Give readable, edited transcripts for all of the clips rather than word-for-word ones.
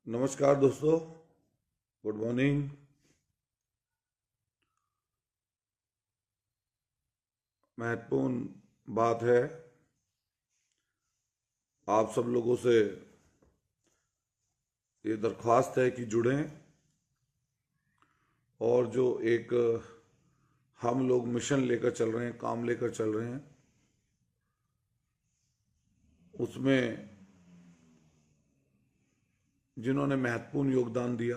नमस्कार दोस्तों, good morning. महत्वपूर्ण बात है, आप सब लोगों से ये दरख्वास्त है कि जुड़ें और जो एक हम लोग मिशन लेकर चल रहे हैं, काम लेकर चल रहे हैं, उसमें जिन्होंने महत्वपूर्ण योगदान दिया,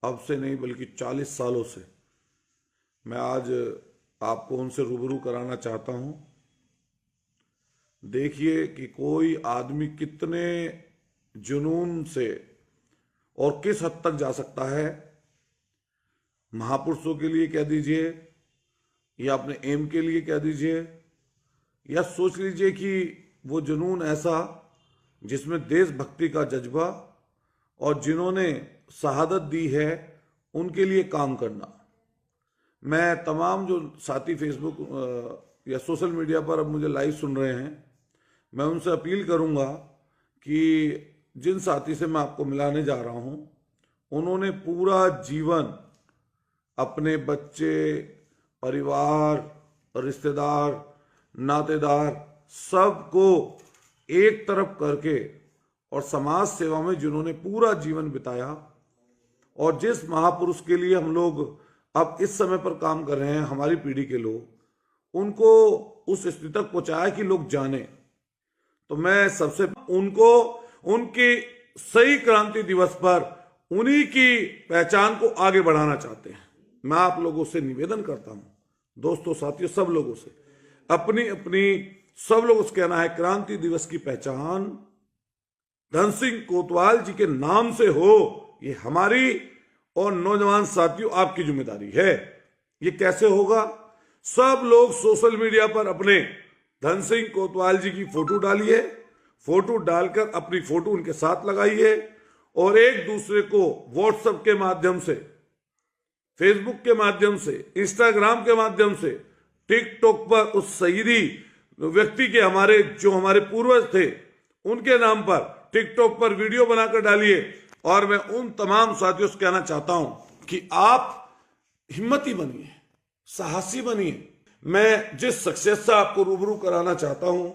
अब से नहीं बल्कि 40 सालों से, मैं आज आपको उनसे रूबरू कराना चाहता हूं। देखिए कि कोई आदमी कितने जुनून से और किस हद तक जा सकता है। महापुरुषों के लिए कह दीजिए या अपने एम के लिए कह दीजिए, या सोच लीजिए कि वो जुनून ऐसा जिसमें देशभक्ति का जज्बा और जिन्होंने शहादत दी है उनके लिए काम करना। मैं तमाम जो साथी फेसबुक या सोशल मीडिया पर अब मुझे लाइव सुन रहे हैं, मैं उनसे अपील करूंगा कि जिन साथी से मैं आपको मिलाने जा रहा हूं, उन्होंने पूरा जीवन अपने बच्चे, परिवार, रिश्तेदार, नातेदार सबको एक तरफ करके और समाज सेवा में जिन्होंने पूरा जीवन बिताया, और जिस महापुरुष के लिए हम लोग अब इस समय पर काम कर रहे हैं, हमारी पीढ़ी के लोग, उनको उस स्थिति तक पहुंचाया कि लोग जाने। तो मैं सबसे उनको उनकी सही क्रांति दिवस पर उन्हीं की पहचान को आगे बढ़ाना चाहते हैं। मैं आप लोगों से निवेदन करता हूं, दोस्तों, साथियों, सब लोगों से, अपनी अपनी सब लोगों से कहना है, क्रांति दिवस की पहचान धन सिंह कोतवाल जी के नाम से हो। ये हमारी और नौजवान साथियों आपकी जिम्मेदारी है। ये कैसे होगा? सब लोग सोशल मीडिया पर अपने धन सिंह कोतवाल जी की फोटो डालिए, फोटो डालकर अपनी फोटो उनके साथ लगाइए और एक दूसरे को व्हाट्सएप के माध्यम से, फेसबुक के माध्यम से, इंस्टाग्राम के माध्यम से, टिकटॉक पर उस शहीदी व्यक्ति के हमारे पूर्वज थे उनके नाम पर टिकटॉक पर वीडियो बनाकर डालिए। और मैं उन तमाम साथियों से कहना चाहता हूं कि आप हिम्मती बनिए, साहसी बनिए। मैं जिस शख्सियत से आपको रूबरू कराना चाहता हूं,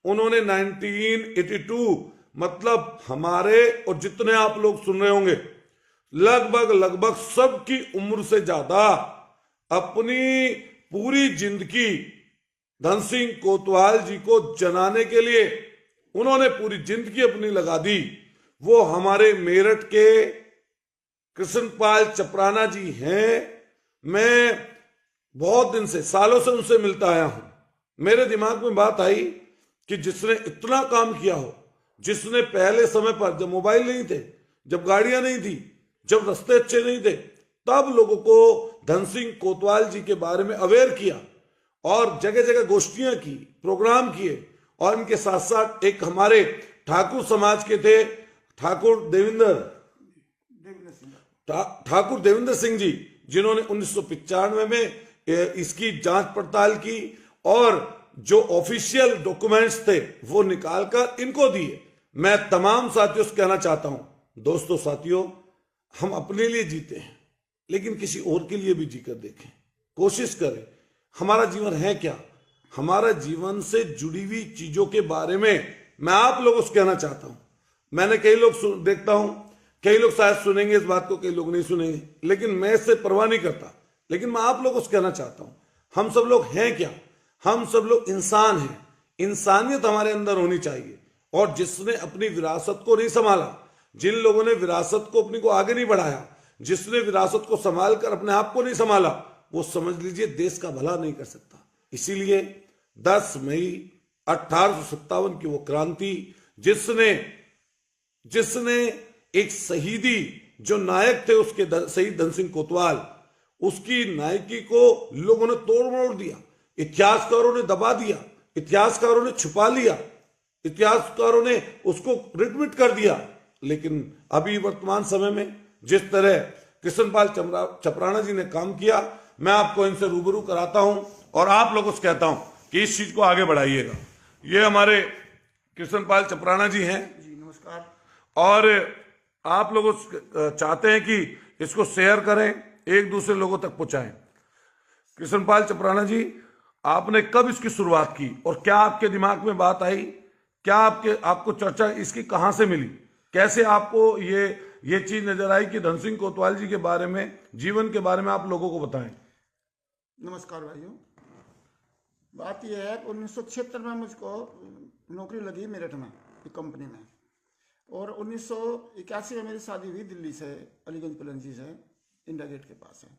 उन्होंने 1982 मतलब हमारे और जितने आप लोग सुन रहे होंगे, लगभग सबकी उम्र से ज्यादा अपनी पूरी जिंदगी धन सिंह कोतवाल जी को जनाने के लिए उन्होंने पूरी जिंदगी अपनी लगा दी। वो हमारे मेरठ के कृष्णपाल चपराना जी हैं। मैं बहुत दिन से, सालों से उनसे मिलता आया हूं। मेरे दिमाग में बात आई कि जिसने इतना काम किया हो, जिसने पहले समय पर, जब मोबाइल नहीं थे, जब गाड़ियां नहीं थी, जब रास्ते अच्छे नहीं थे, तब लोगों को धन सिंह कोतवाल जी के बारे में अवेयर किया और जगह जगह गोष्ठियां की, प्रोग्राम किए। और इनके साथ साथ एक हमारे ठाकुर समाज के थे, ठाकुर देविंदर सिंह जी, जिन्होंने 1995 में इसकी जांच पड़ताल की और जो ऑफिशियल डॉक्यूमेंट्स थे वो निकालकर इनको दिए। मैं तमाम साथियों से कहना चाहता हूं, दोस्तों, साथियों, हम अपने लिए जीते हैं, लेकिन किसी और के लिए भी जीकर देखें, कोशिश करें। हमारा जीवन है क्या? हमारा जीवन से जुड़ी हुई चीजों के बारे में मैं आप लोगों से कहना चाहता हूं। मैंने कई लोग देखता हूं, कई लोग शायद सुनेंगे इस बात को, कई लोग नहीं सुनेंगे, लेकिन मैं इससे परवाह नहीं करता। लेकिन मैं आप लोगों से कहना चाहता हूं, हम सब लोग हैं क्या? हम सब लोग इंसान हैं। इंसानियत हमारे अंदर होनी चाहिए। और जिसने अपनी विरासत को नहीं संभाला, जिन लोगों ने विरासत को अपनी को आगे नहीं बढ़ाया, जिसने विरासत को संभाल कर अपने आप को नहीं संभाला, वो समझ लीजिए देश का भला नहीं कर सकता। इसीलिए 10 मई 1857 की वो क्रांति, जिसने एक शहीदी, जो नायक थे उसके, शहीद धन सिंह कोतवाल, उसकी नायकी को लोगों ने तोड़ मरोड़ दिया, इतिहासकारों ने दबा दिया, इतिहासकारों ने छुपा लिया, इतिहासकारों ने उसको रिटमिट कर दिया। लेकिन अभी वर्तमान समय में जिस तरह कृष्णपाल चपराना जी ने काम किया, मैं आपको इनसे रूबरू कराता हूं और आप लोगों से कहता हूं कि इस चीज को आगे बढ़ाइएगा। ये हमारे कृष्णपाल चपराना जी हैं। जी नमस्कार। और आप लोग चाहते हैं कि इसको शेयर करें, एक दूसरे लोगों तक पहुंचाएं। कृष्णपाल चपराना जी, आपने कब इसकी शुरुआत की और क्या आपके दिमाग में बात आई? क्या आपको चर्चा इसकी कहां से मिली? कैसे आपको ये चीज नजर आई कि धन सिंह कोतवाल जी के बारे में, जीवन के बारे में आप लोगों को बताएं? नमस्कार भाइयों। बात यह है कि 1976 में मुझको नौकरी लगी मेरठ में एक कंपनी में, और 1981 में मेरी शादी हुई दिल्ली से, अलीगंज पलंजी से, इंडिया गेट के पास है।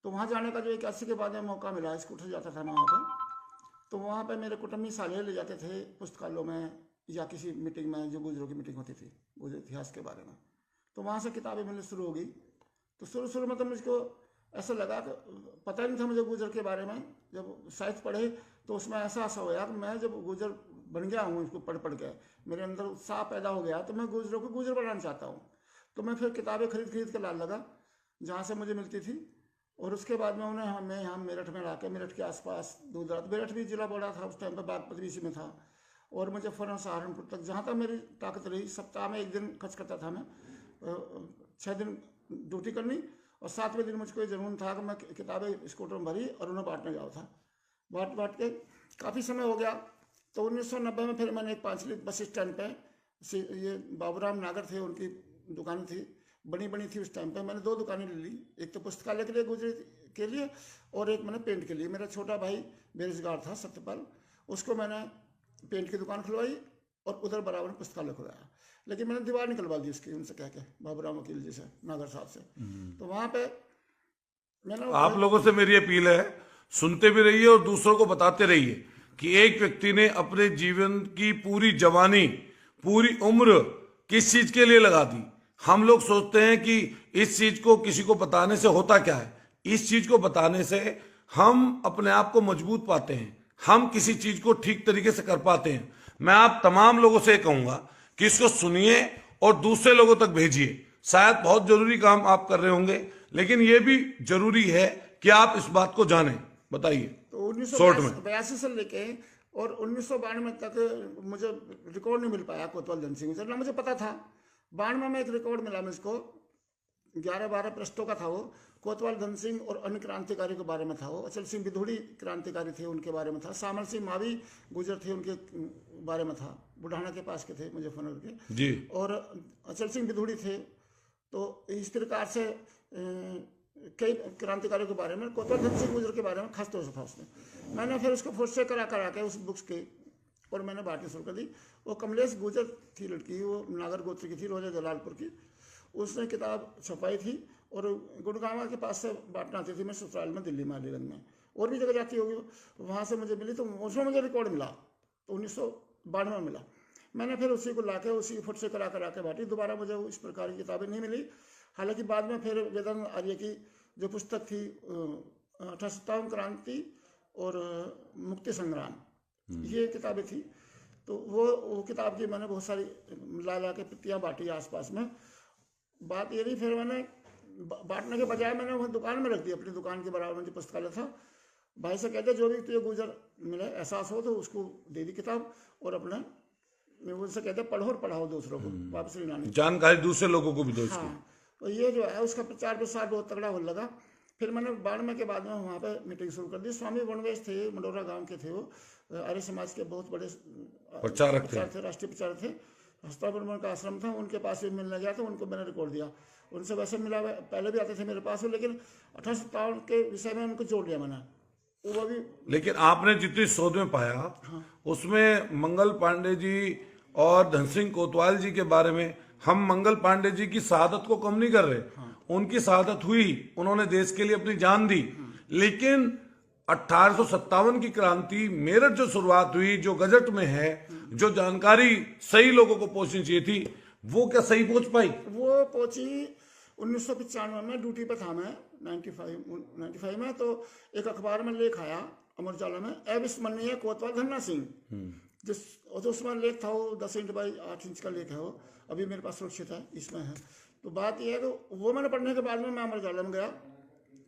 तो वहाँ जाने का जो 81 के बाद में मौका मिला, स्कूटर जाता था मैं वहाँ पर, तो वहाँ पे मेरे कुटुंबी साले ले जाते थे पुस्तकालयों में या किसी मीटिंग में, जो गुजरों की मीटिंग होती थी गुजर इतिहास के बारे में, तो वहाँ से किताबें मिलनी शुरू हो गई। तो शुरू में तो मुझको ऐसा लगा कि पता नहीं था मुझे गुजर के बारे में। जब साहित्य पढ़े तो उसमें ऐसा हुआ कि मैं जब गुजर बन गया हूँ, इसको पढ़ के मेरे अंदर उत्साह पैदा हो गया, तो मैं गुजरों को गुजर बनाना चाहता हूँ। तो मैं फिर किताबें खरीद के लाने लगा जहाँ से मुझे मिलती थी, और उसके बाद में उन्हें मैं यहाँ मेरठ में लाके, मेरठ के आसपास दूर दराज, मेरठ भी जिला बड़ा था उस टाइम पर, बागपत भी इसी में था, और मुजफ्फरनगर सहारनपुर तक जहाँ तक मेरी ताकत रही, सप्ताह में 1 दिन खर्च करता था मैं, 6 दिन ड्यूटी करनी, और 7वें दिन मुझको ये जुनून था कि मैं किताबें स्कूटर में भरी और उन्हें बांटने जाओ था। बांट के काफ़ी समय हो गया। तो 1990 में फिर मैंने एक पांचली बस स्टैंड पे, ये बाबूराम नागर थे, उनकी दुकानें थी, बनी थी उस टाइम पे। मैंने 2 दुकानें ले ली, एक तो पुस्तकालय के लिए गुजरे के लिए, और एक मैंने पेंट के लिए। मेरा छोटा भाई बेरोजगार था सत्यपाल, उसको मैंने पेंट की दुकान खुलवाई और उधर बराबर में पुस्तकालय खुलवाया। लेकिन मैंने दीवार निकलवा दी उसकी, उनसे कह के, बाबूराम वकील जी से, नागर साहब से। तो वहाँ पे मैंने, आप लोगों से मेरी अपील है, सुनते भी रहिए और दूसरों को बताते रहिए कि एक व्यक्ति ने अपने जीवन की पूरी जवानी, पूरी उम्र किस चीज के लिए लगा दी। हम लोग सोचते हैं कि इस चीज को किसी को बताने से होता क्या है। इस चीज को बताने से हम अपने आप को मजबूत पाते हैं, हम किसी चीज को ठीक तरीके से कर पाते हैं। मैं आप तमाम लोगों से कहूंगा कि इसको सुनिए और दूसरे लोगों तक भेजिए। शायद बहुत जरूरी काम आप कर रहे होंगे, लेकिन यह भी जरूरी है कि आप इस बात को जानें। बताइए। तो 1982 से लेके और 1992 तक मुझे रिकॉर्ड नहीं मिल पाया कोतवाल धन सिंह गुजर, ना मुझे पता था। 92 में एक रिकॉर्ड मिला मुझको, 11-12 पृष्ठों का था वो, कोतवाल धन सिंह और अन्य क्रांतिकारी के बारे में था वो। अचल सिंह बिधूड़ी क्रांतिकारी थे, उनके बारे में था। सामल सिंह मावी गुजर थे, उनके बारे में था, बुढ़ाना के पास के थे, मुजफ्फरनगर के जी। और अचल सिंह बिधूड़ी थे। तो इस प्रकार से कई क्रांतिकारियों के बारे में, कोतवाल धन सिंह गुजर के बारे में खास तौर से था उसमें। मैंने फिर उसको फोर्स से करा के उस बुक्स के, और मैंने बांटनी शुरू कर दी। वो कमलेश गुजर थी लड़की, वो नागर गोत्र की थी, रोजा जलालपुर की। उसने किताब छपाई थी और गुड़गांव के पास से बांटना आती थी। मैं ससुराल में, दिल्ली में, अलीगंज में, और भी जगह जाती होगी, वहाँ से मुझे मिली। तो उसमें मुझे रिकॉर्ड मिला, तो 1992 में मिला। मैंने फिर उसी को लाके, उसी फुट से करा के बांटी। दोबारा मुझे इस प्रकार की किताबें नहीं मिली। हालांकि बाद में फिर वेदांत आर्य की जो पुस्तक थी, 1857 क्रांति और मुक्ति संग्राम, ये किताबें थी। तो वो किताब की मैंने बहुत सारी ला के प्रतियाँ बांटी आसपास में। बात ये रही, फिर मैंने बांटने के बजाय मैंने वहाँ दुकान में रख दी, अपनी दुकान के बराबर में जो पुस्तकालय था। भाई से कहते जो भी तुझे गुजर मिले, एहसास हो, तो उसको दे दी किताब, और अपने मैं उनसे कहते पढ़ो और पढ़ाओ दूसरों को, वापस नहीं लानी, जानकारी दूसरे लोगों को भी दो। हाँ, तो ये जो है उसका प्रचार प्रसार बहुत तगड़ा होने लगा। फिर मैंने 92 के बाद में वहाँ पे मीटिंग शुरू कर दी। स्वामी वनवेश थे, मंडोरा गांव के थे, वो आर्य समाज के बहुत बड़े प्रचारक थे, राष्ट्रीय प्रचारक थे। हस्तापुर का आश्रम था, उनके पास भी मिलने गया, तो उनको मैंने रिकॉर्ड दिया। उनसे वैसे मिला, पहले भी आते थे मेरे पास, लेकिन 1857 के विषय में उनको जोड़ लिया मैंने, वो भी। लेकिन आपने जितनी शोध में पाया, हाँ, उसमें मंगल पांडे जी और धन सिंह कोतवाल जी के बारे में, हम मंगल पांडे जी की शहादत को कम नहीं कर रहे, हाँ, उनकी शहादत हुई, उन्होंने देश के लिए अपनी जान दी, लेकिन 1857 की क्रांति, मेरठ जो शुरुआत हुई, जो गजट में है, जो जानकारी सही लोगों को पहुंचनी चाहिए थी, वो क्या सही पहुंच पाई? वो पहुंची 1995 में। ड्यूटी पे था मैं 95 में। तो एक अखबार में लेख आया, अमर उजाला में, अविस्मरणीय कोतवाल धन्ना सिंह, जिस उसमें लेख था, वो 10 इंच बाई 8 इंच का लेख है, वो अभी मेरे पास सुरक्षित है, इसमें है। तो बात यह है कि वो मैंने पढ़ने के बाद में मैं अमर उजाला में गया,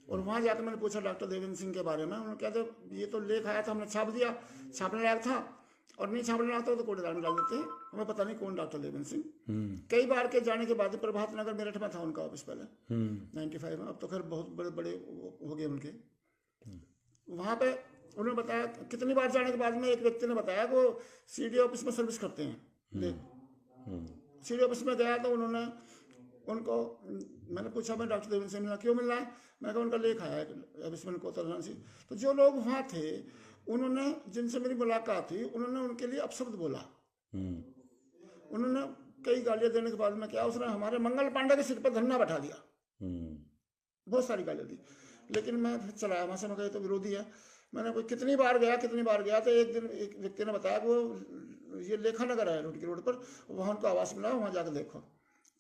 और वहाँ जाकर मैंने पूछा डॉक्टर देवेंद्र सिंह के बारे में। उन्होंने कहते ये तो लेख आया था, हमने छाप दिया, छापने लायक था, और नहीं छापना आता तो कूड़ेदान में डाल देते हैं। हमें पता नहीं कौन डॉक्टर देवेंद्र सिंह। कई बार के जाने के बाद प्रभात नगर मेरठ में था उनका ऑफिस पहले 95 में, अब तो खैर बहुत बड़े बड़े हो गए उनके। वहाँ पे उन्होंने बताया, कितनी बार जाने के बाद में एक व्यक्ति ने बताया कि वो सीडी ऑफिस में सर्विस करते हैं। सीडी ऑफिस में गया तो उन्होंने उनको, मैंने पूछा मैं डॉक्टर देवेंद्र सिंह मिला, क्यों मिल रहा है? मैंने कहा उनका लेख आया है कोतवाल धन सिंह। तो जो लोग वहाँ थे उन्होंने, जिनसे मेरी मुलाकात हुई, उन्होंने उनके लिए अपशब्द बोला। उन्होंने कई गालियाँ देने के बाद में क्या, उसने हमारे मंगल पांडे के सिर पर धन्ना बैठा दिया। बहुत सारी गालियाँ दी, लेकिन मैं फिर चलाया वहाँ से। मैं कहा तो विरोधी है। मैंने कोई कितनी बार गया तो एक दिन एक व्यक्ति ने बताया कि वो ये लेखा नगर है रोड की रोड पर, वहाँ उनको आवास मिला, वहाँ जाकर देखो।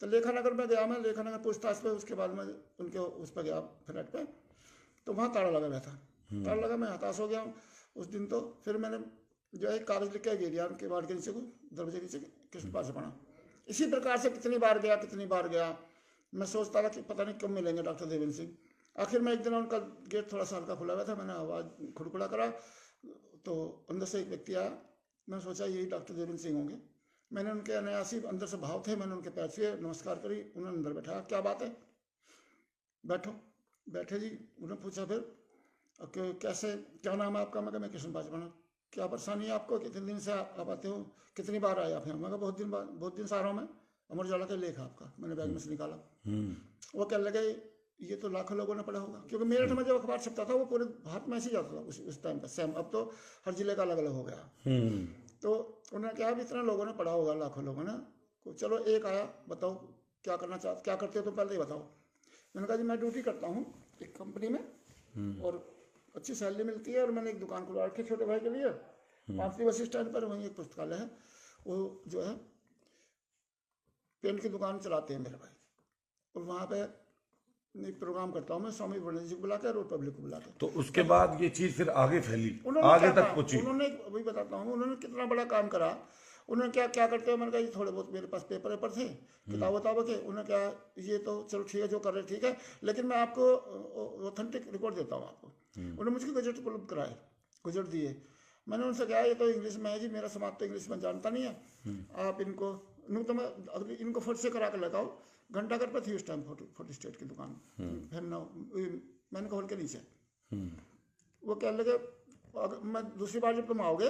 तो लेखा नगर में गया मैं, लेखा नगर पूछताछ पे, उसके बाद में उनके उस पर गया फ्लैट पे, तो वहाँ ताला लगा हुआ था। ताला लगा, मैं हताश हो गया उस दिन। तो फिर मैंने जो है कागज लिख के दिया उनके बाड़ के नीचे को, दरवाजे के नीचे कृष्ण पास से पढ़ा। इसी प्रकार से कितनी बार गया। मैं सोचता था कि पता नहीं कब मिलेंगे डॉक्टर देवेंद्र सिंह। आखिर में एक दिन उनका गेट थोड़ा सा हल्का खुला हुआ था, मैंने आवाज़ खुड़खुड़ा करा तो अंदर से एक व्यक्ति आया। मैंने सोचा यही डॉक्टर देवेंद्र सिंह होंगे। मैंने उनके अनायासी अंदर से भाव थे, मैंने उनके पैर छुए, नमस्कार करी। उन्होंने अंदर बैठा, क्या बात है, बैठो। बैठे जी। उन्होंने पूछा फिर कैसे, क्या नाम है आपका? मैं कृष्ण पासवान। क्या परेशानी है आपको, कितने दिन से आप आते हो, कितनी बार आए आप यहाँ? मैं बहुत दिन से आ रहा हूँ मैं। अमर उजाला का लेख आपका, मैंने बैग में से निकाला। वो कहने लगे ये तो लाखों लोगों ने पढ़ा होगा, क्योंकि मेरठ में जब अखबार छपता था वो पूरे भारत में ऐसे जाता था उस टाइम पर सेम। अब तो हर जिले का अलग अलग हो गया। तो उन्होंने कहा भी इतना लोगों ने पढ़ा होगा, लाखों लोगों ने। चलो एक आया, बताओ क्या करना चाहते, क्या करते हो तुम, पहले ही बताओ। मैंने कहा जी मैं ड्यूटी करता हूँ एक कंपनी में, और अच्छी सैलरी मिलती है, और मैंने एक दुकान खुलवा रखी छोटे भाई के लिए 5 बस स्टैंड पर। वहीं एक पुस्तकालय है, वो जो है पेंट की दुकान चलाते हैं मेरे भाई। और वहाँ पे एक प्रोग्राम करता हूँ मैं, स्वामी विवेकानंद जी को बुलाकर और पब्लिक को बुलाकर। तो उसके बाद ये चीज फिर आगे फैली, उन्होंने आगे तक पहुंची। उन्होंने, वही बताता हूँ, उन्होंने कितना बड़ा काम करा। उन्होंने क्या करते हैं, मैंने कहा ये थोड़े बहुत मेरे पास पेपर थे, किताब के। उन्होंने क्या, ये तो चलो ठीक है जो कर रहे ठीक है, लेकिन मैं आपको ऑथेंटिक रिकॉर्ड देता हूँ आपको। उन्होंने मुझे गजट उपलब्ध कराए, गजट दिए। मैंने उनसे कहा ये तो इंग्लिश में है जी, मेरा समाज तो इंग्लिश में जानता नहीं है, आप इनको तो मैं अभी इनको फट से करा कर लगाओ। घंटा घर पर थी उस टाइम फोटो स्टेट की दुकान, मैंने हॉल के नीचे। वो कहने लगे मैं दूसरी बार जब तुम आओगे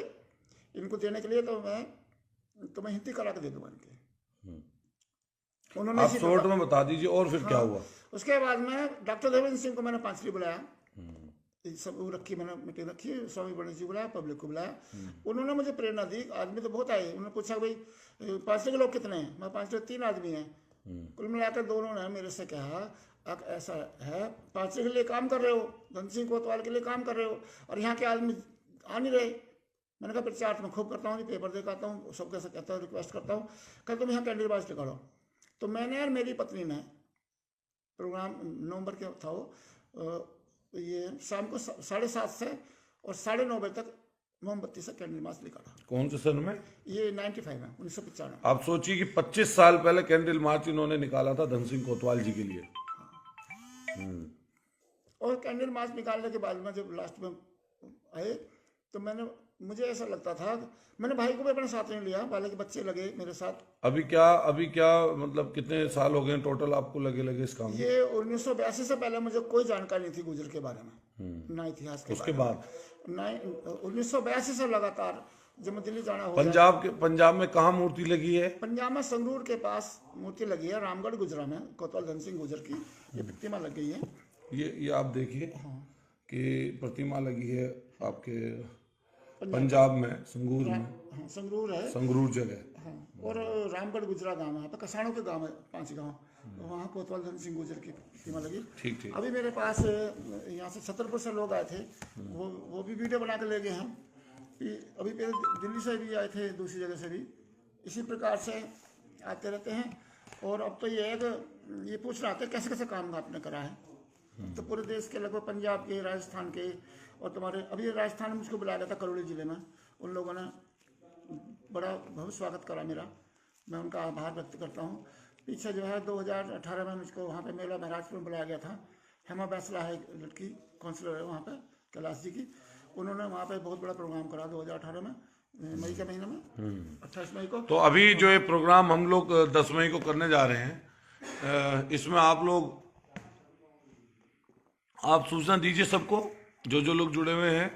इनको देने के लिए तो मैं तुम्हें हिंदी करा के दे दूंगा इनके। उन्होंने आप शॉर्ट में बता दीजिए और फिर क्या हुआ। उसके बाद में डॉक्टर देवेंद्र सिंह को मैंने पांचवी बुलाया, सब रखी, मैंने मीटिंग रखी, स्वामी विवेकानंद जी बुलाया, पब्लिक को बुलाया। उन्होंने मुझे प्रेरणा दी। आदमी तो बहुत आए। उन्होंने पूछा भाई 5 के लोग कितने हैं? मैं 5 3 आदमी हैं। कुल मिलाकर दोनों ने मेरे से कहा अब ऐसा है 5 के लिए काम कर रहे हो, धन सिंह कोतवाल के लिए काम कर रहे हो, और यहाँ के आदमी आ नहीं रहे। मैंने कहा प्रचार मैं खूब करता हूँ, पेपर दे आता हूँ, सबके से कहता हूँ, रिक्वेस्ट करता हूँ, कल तुम यहाँ कैंडलबाज करो। तो मैंने और मेरी पत्नी ने प्रोग्राम नवंबर के था वो, ये शाम को 7:30 से और 9:30 बजे तक मोमबत्ती से कैंडल मार्च निकाला। कौन से सन में? ये 95 में, 1995। आप सोचिए कि 25 साल पहले कैंडल मार्च इन्होंने निकाला था धन सिंह कोतवाल जी के लिए। और कैंडल मार्च निकालने के बाद में जब लास्ट में आए तो मुझे ऐसा लगता था, मैंने भाई को भी अपने साथ नहीं लिया, हालांकि बच्चे लगे मेरे साथ। अभी क्या मतलब कितने साल हो गए टोटल आपको लगे इस काम में? ये 1982 से पहले मुझे कोई जानकारी नहीं थी गुजर के बारे में, ना इतिहास के उसके बारे बाद में। 1982 से लगातार जब मैं दिल्ली जाना हो पंजाब में कहाँ मूर्ति लगी है? पंजाब में संगरूर के पास मूर्ति लगी है, रामगढ़ गुजरा में, कोतवाल धन सिंह गुजर की ये प्रतिमा लग गई है। ये आप देखिए कि प्रतिमा लगी है आपके पंजाब में, संगरूर में। हाँ, संगरूर है, संगरूर जगह। हाँ, और रामगढ़ गुजरा गांव है, वहाँ पे कसाणों के गांव है 5 गांव, वहाँ कोतवाल धन सिंह गुजर की प्रतिमा लगी। ठीक। अभी मेरे पास यहाँ से छतरपुर से लोग आए थे, वो भी वीडियो बना के ले गए हैं। अभी दिल्ली से भी आए थे, दूसरी जगह से भी, इसी प्रकार से आते रहते हैं। और अब तो ये है कि ये पूछ रहा था कैसे कैसे काम आपने करा है, तो पूरे देश के लगभग पंजाब के, राजस्थान के, और तुम्हारे अभी राजस्थान में मुझको बुलाया गया था करौली जिले में। उन लोगों ने बड़ा भव्य स्वागत करा मेरा, मैं उनका आभार व्यक्त करता हूँ। पीछे जो है 2018 में मुझको वहाँ पे मेला महराजपुर में बुलाया गया था। हेमा बैसला है लड़की, काउंसलर है वहाँ पे, कैलाश जी की, उन्होंने वहाँ पे बहुत बड़ा प्रोग्राम करा 2018 में। मई के महीने में 28 मई को। तो अभी जो ये प्रोग्राम हम लोग 10 मई को करने जा रहे हैं, इसमें आप सूचना दीजिए सबको, जो लोग जुड़े हुए हैं।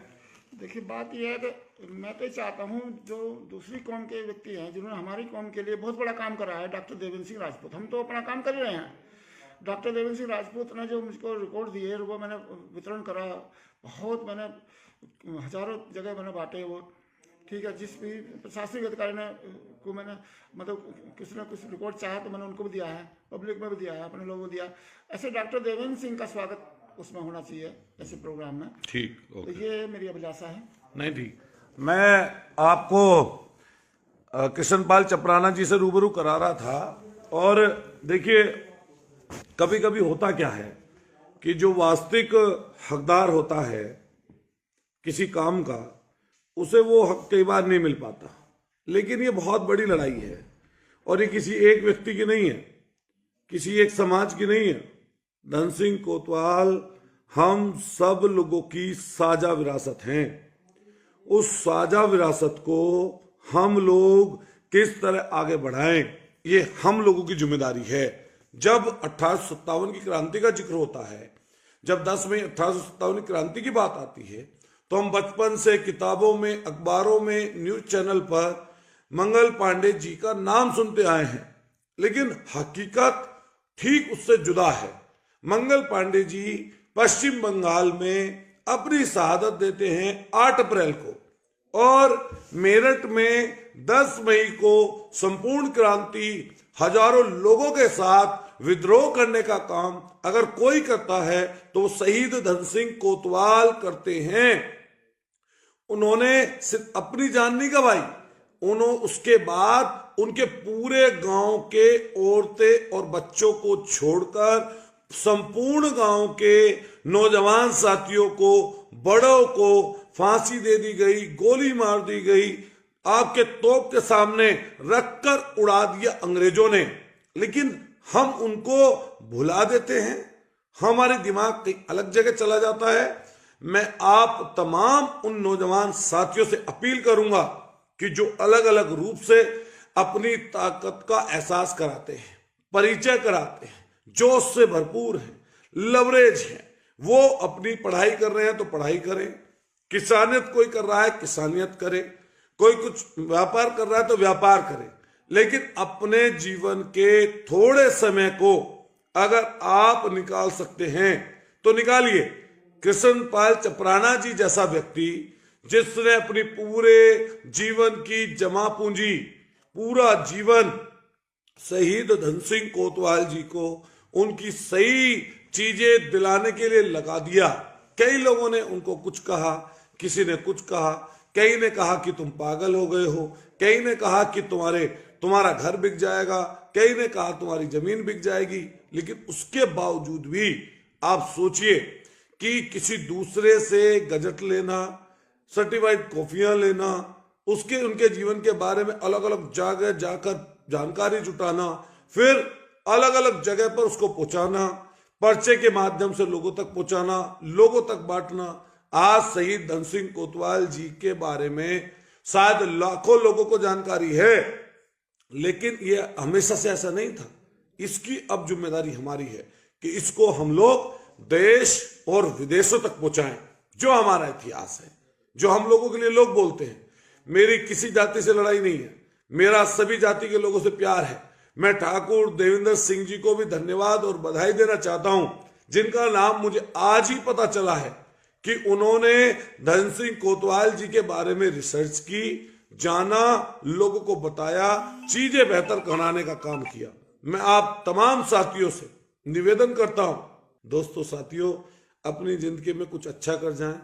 देखिए बात यह है कि मैं तो चाहता हूँ जो दूसरी कौम के व्यक्ति हैं जिन्होंने हमारी कौम के लिए बहुत बड़ा काम करा है, डॉक्टर देवेंद्र सिंह राजपूत, हम तो अपना काम कर ही रहे हैं। डॉक्टर देवेंद्र सिंह राजपूत ने जो मुझको रिकॉर्ड दिए वो मैंने वितरण करा, बहुत मैंने हजारों जगह मैंने बांटे वो, ठीक है। जिस भी प्रशासनिक अधिकारी ने को मैंने मतलब किसी ने कुछ रिकॉर्ड चाहा तो मैंने उनको भी दिया है, पब्लिक में भी दिया है, अपने लोगों को दिया। ऐसे डॉक्टर देवेंद्र सिंह का स्वागत उसमें होना चाहिए ऐसे प्रोग्राम में। ठीक, तो ये मेरी अभिलाषा है। नहीं ठीक, मैं आपको कृष्णपाल चपराना जी से रूबरू करा रहा था। और देखिए कभी कभी होता क्या है कि जो वास्तविक हकदार होता है किसी काम का, उसे वो हक कई बार नहीं मिल पाता। लेकिन ये बहुत बड़ी लड़ाई है और ये किसी एक व्यक्ति की नहीं है, किसी एक समाज की नहीं है। धन सिंह कोतवाल हम सब लोगों की साझा विरासत हैं। उस साझा विरासत को हम लोग किस तरह आगे बढ़ाएं, ये हम लोगों की जिम्मेदारी है। जब 1857 की क्रांति का जिक्र होता है, जब 10 मई 1857 की क्रांति की बात आती है, तो हम बचपन से किताबों में, अखबारों में, न्यूज चैनल पर मंगल पांडे जी का नाम सुनते आए हैं। लेकिन हकीकत ठीक उससे जुदा है। मंगल पांडे जी पश्चिम बंगाल में अपनी शहादत देते हैं 8 अप्रैल को, और मेरठ में 10 मई को संपूर्ण क्रांति हजारों लोगों के साथ विद्रोह करने का काम अगर कोई करता है तो शहीद धन सिंह कोतवाल करते हैं। उन्होंने सिर्फ अपनी जान नहीं गंवाई, उसके बाद उनके पूरे गांव के औरतें और बच्चों को छोड़कर संपूर्ण गांव के नौजवान साथियों को, बड़ों को फांसी दे दी गई, गोली मार दी गई, आपके तोप के सामने रखकर उड़ा दिया अंग्रेजों ने। लेकिन हम उनको भुला देते हैं, हमारे दिमाग कहीं अलग जगह चला जाता है। मैं आप तमाम उन नौजवान साथियों से अपील करूंगा कि जो अलग अलग रूप से अपनी ताकत का एहसास कराते हैं, परिचय कराते हैं, जोश से भरपूर हैं, लवरेज हैं, वो अपनी पढ़ाई कर रहे हैं तो पढ़ाई करें, किसानियत कोई कर रहा है किसानियत करे, कोई कुछ व्यापार कर रहा है तो व्यापार करे। लेकिन अपने जीवन के थोड़े समय को अगर आप निकाल सकते हैं तो निकालिए। कृष्णपाल चपराना जी जैसा व्यक्ति जिसने अपनी पूरे जीवन की जमा पूंजी, पूरा जीवन शहीद धन सिंह कोतवाल जी को उनकी सही चीजें दिलाने के लिए लगा दिया। कई लोगों ने उनको कुछ कहा, किसी ने कुछ कहा, कई ने कहा कि तुम पागल हो गए हो, कई ने कहा कि तुम्हारा घर बिक जाएगा, कई ने कहा तुम्हारी जमीन बिक जाएगी। लेकिन उसके बावजूद भी आप सोचिए कि किसी दूसरे से गजट लेना, सर्टिफाइड कॉफियां लेना, उनके जीवन के बारे में अलग अलग जगह जाकर जानकारी जुटाना, फिर अलग अलग जगह पर उसको पहुंचाना, पर्चे के माध्यम से लोगों तक पहुंचाना, लोगों तक बांटना। आज शहीद धन सिंह कोतवाल जी के बारे में शायद लाखों लोगों को जानकारी है, लेकिन ये हमेशा से ऐसा नहीं था। इसकी अब जिम्मेदारी हमारी है कि इसको हम लोग देश और विदेशों तक पहुंचाएं। जो हमारा इतिहास है, जो हम लोगों के लिए लोग बोलते हैं, मेरी किसी जाति से लड़ाई नहीं है, मेरा सभी जाति के लोगों से प्यार है। मैं ठाकुर देवेंद्र सिंह जी को भी धन्यवाद और बधाई देना चाहता हूं, जिनका नाम मुझे आज ही पता चला है कि उन्होंने धन सिंह कोतवाल जी के बारे में रिसर्च की, जाना, लोगों को बताया, चीजें बेहतर बनाने का काम किया। मैं आप तमाम साथियों से निवेदन करता हूं, दोस्तों साथियों, अपनी जिंदगी में कुछ अच्छा कर जाएं,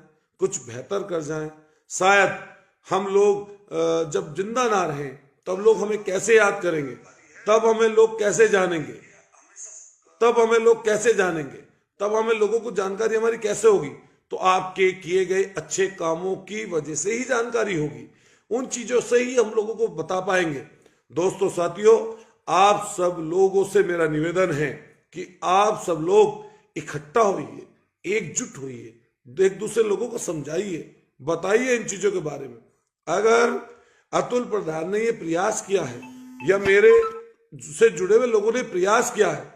कुछ बेहतर कर जाएं। शायद हम लोग जब जिंदा ना रहें तब लोग हमें कैसे याद करेंगे, तब हमें लोग कैसे जानेंगे, तब हमें लोगों को जानकारी हमारी कैसे होगी। तो आपके किए गए अच्छे कामों की वजह से ही जानकारी होगी, उन चीजों से ही हम लोगों को बता पाएंगे। दोस्तों साथियों, आप सब लोगों से मेरा निवेदन है कि आप सब लोग इकट्ठा होइए, एकजुट होइए, एक दूसरे लोगों को समझाइए, बताइए इन चीजों के बारे में। अगर अतुल प्रधान ने ये प्रयास किया है या मेरे से जुड़े हुए लोगों ने प्रयास किया है